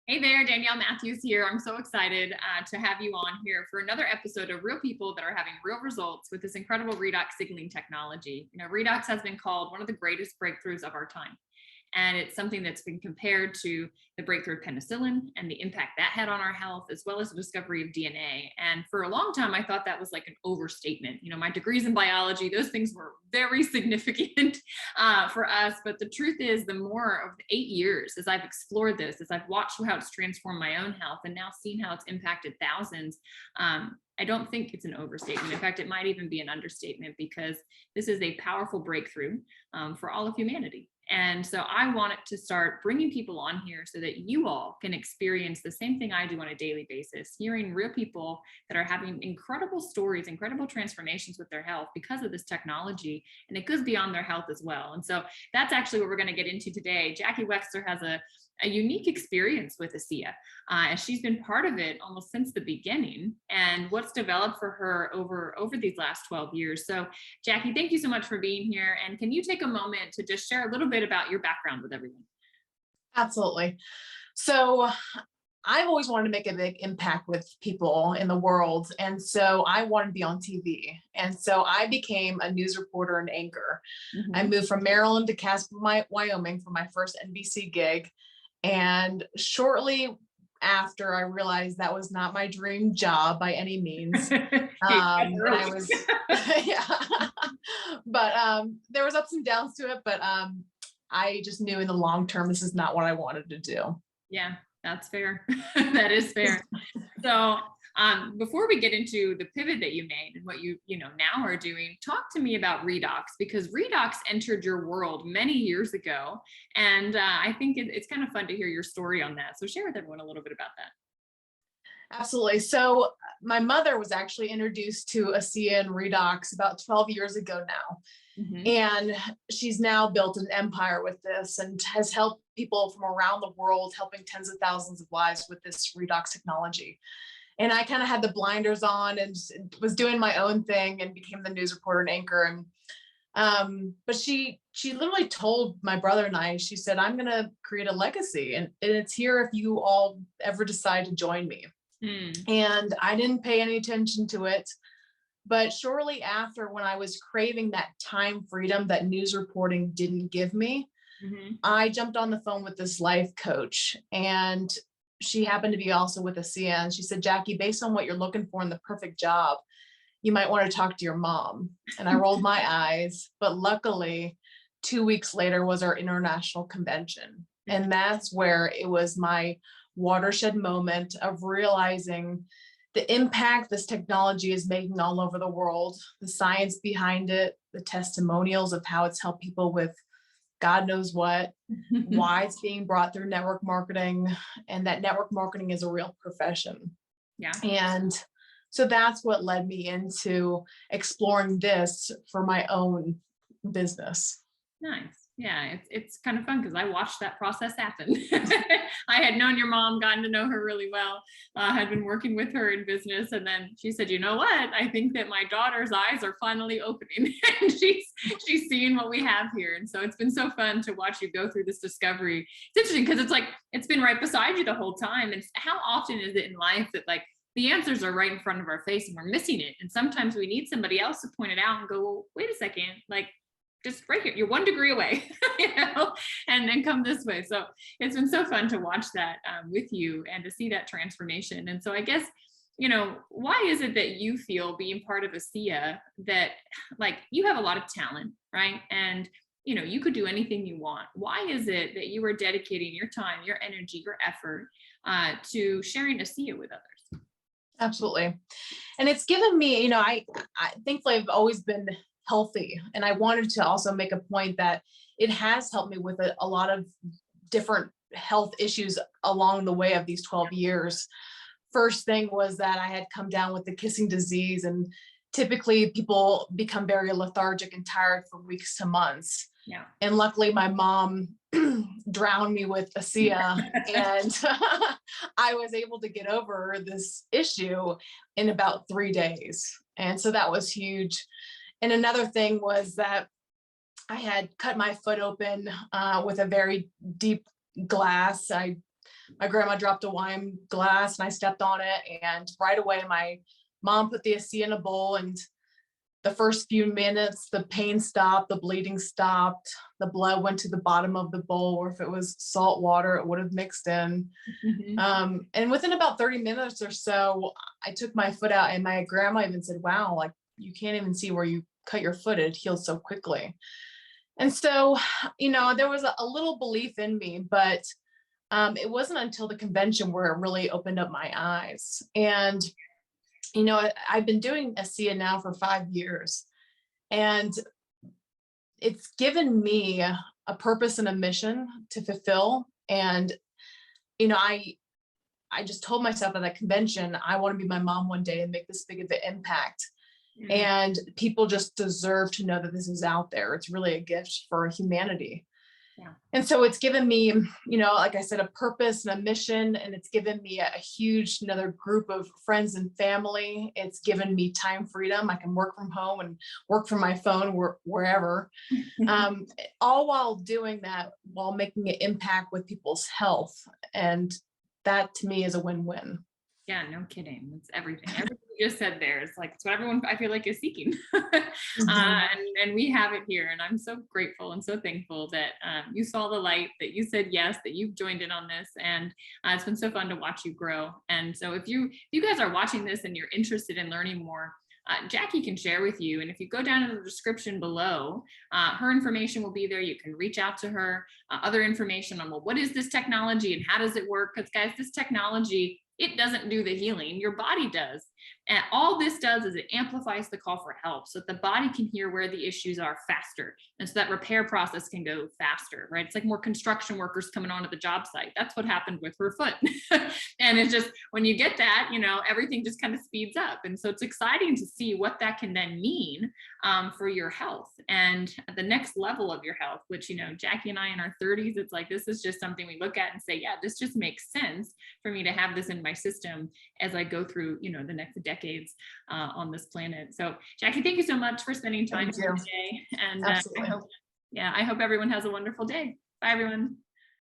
Hey there, Danielle Matthews here. I'm so excited to have you on here for another episode of Real People that are having real results with this incredible redox signaling technology. You know, redox has been called one of the greatest breakthroughs of our time. And it's something that's been compared to the breakthrough of penicillin and the impact that had on our health, as well as the discovery of DNA. And for a long time, I thought that was like an overstatement. You know, my degrees in biology, those things were very significant for us. But the truth is, the more of the 8 years as I've explored this, as I've watched how it's transformed my own health and now seen how it's impacted thousands, I don't think it's an overstatement. In fact, it might even be an understatement, because this is a powerful breakthrough for all of humanity. And so I wanted to start bringing people on here so that you all can experience the same thing I do on a daily basis, hearing real people that are having incredible stories, incredible transformations with their health because of this technology, and it goes beyond their health as well. And so that's actually what we're going to get into today. Jackie Wetlzer has a unique experience with ASEA, and she's been part of it almost since the beginning, and what's developed for her over these last 12 years. So Jackie, thank you so much for being here. And can you take a moment to just share a little bit about your background with everyone? Absolutely. So I've always wanted to make a big impact with people in the world. And so I wanted to be on TV. And so I became a news reporter and anchor. Mm-hmm. I moved from Maryland to Casper, Wyoming for my first NBC gig. And shortly after, I realized that was not my dream job by any means. I was, yeah, but there was ups and downs to it, but I just knew in the long term, this is not what I wanted to do. Yeah, that's fair. That is fair. So before we get into the pivot that you made and what you now are doing, talk to me about redox, because redox entered your world many years ago. And I think it's kind of fun to hear your story on that. So share with everyone a little bit about that. Absolutely. So my mother was actually introduced to ASEA and redox about 12 years ago now. Mm-hmm. And she's now built an empire with this and has helped people from around the world, helping tens of thousands of lives with this redox technology. And I kind of had the blinders on and was doing my own thing and became the news reporter and anchor. And but she literally told my brother and I, she said, I'm going to create a legacy, and it's here if you all ever decide to join me. And I didn't pay any attention to it. But shortly after, when I was craving that time freedom that news reporting didn't give me, mm-hmm. I jumped on the phone with this life coach, and she happened to be also with ASEA. And she said, Jackie, based on what you're looking for in the perfect job, you might want to talk to your mom. And I rolled my eyes, but luckily 2 weeks later was our international convention. And that's where it was my watershed moment of realizing the impact this technology is making all over the world, the science behind it, the testimonials of how it's helped people with God knows what, why it's being brought through network marketing, and that network marketing is a real profession. Yeah. And so that's what led me into exploring this for my own business. Nice. Yeah, it's kind of fun because I watched that process happen. I had known your mom, gotten to know her really well, had been working with her in business. And then she said, you know what, I think that my daughter's eyes are finally opening and she's seeing what we have here. And so it's been so fun to watch you go through this discovery. It's interesting because it's like, it's been right beside you the whole time. And how often is it in life that like the answers are right in front of our face and we're missing it? And sometimes we need somebody else to point it out and go, well, wait a second, like, just right here, you're 1 degree away, and then come this way. So it's been so fun to watch that with you and to see that transformation. And so I guess, why is it that you feel being part of ASEA that like you have a lot of talent, right? And, you could do anything you want. Why is it that you are dedicating your time, your energy, your effort to sharing ASEA with others? Absolutely. And it's given me, I thankfully I've always been healthy. And I wanted to also make a point that it has helped me with a lot of different health issues along the way of these 12 years. First thing was that I had come down with the kissing disease, and typically people become very lethargic and tired for weeks to months. Yeah. And luckily my mom drowned me with ASEA and I was able to get over this issue in about 3 days. And so that was huge. And another thing was that I had cut my foot open with a very deep glass. My grandma dropped a wine glass and I stepped on it, and right away my mom put the ASEA in a bowl, and the first few minutes, the pain stopped, the bleeding stopped, the blood went to the bottom of the bowl, or if it was salt water, it would have mixed in. And within about 30 minutes or so, I took my foot out, and my grandma even said, wow, like you can't even see where you cut your foot. It healed so quickly. And so, there was a little belief in me, but it wasn't until the convention where it really opened up my eyes. And I've been doing ASEA now for 5 years, and it's given me a purpose and a mission to fulfill. And, I just told myself at that convention, I want to be my mom one day and make this big of an impact. And people just deserve to know that this is out there. It's really a gift for humanity. Yeah. And so it's given me, like I said, a purpose and a mission, and it's given me a huge another group of friends and family. It's given me time freedom. I can work from home and work from my phone wherever, all while doing that, while making an impact with people's health. And that to me is a win-win. Yeah, no kidding. It's everything. Everything you just said there is like, it's what everyone I feel like is seeking. And we have it here. And I'm so grateful and so thankful that you saw the light, that you said yes, that you've joined in on this. And it's been so fun to watch you grow. And so if you guys are watching this and you're interested in learning more, Jackie can share with you. And if you go down in the description below, her information will be there. You can reach out to her, other information on, well, what is this technology and how does it work? Because guys, this technology, it doesn't do the healing, your body does. And all this does is it amplifies the call for help so that the body can hear where the issues are faster. And so that repair process can go faster, right? It's like more construction workers coming onto the job site. That's what happened with her foot. And it's just, when you get that, everything just kind of speeds up. And so it's exciting to see what that can then mean for your health and the next level of your health, which, Jackie and I in our 30s, it's like, this is just something we look at and say, yeah, this just makes sense for me to have this in my system as I go through, the next decades on this planet. So Jackie, thank you so much for spending time today. And I hope everyone has a wonderful day. Bye, everyone.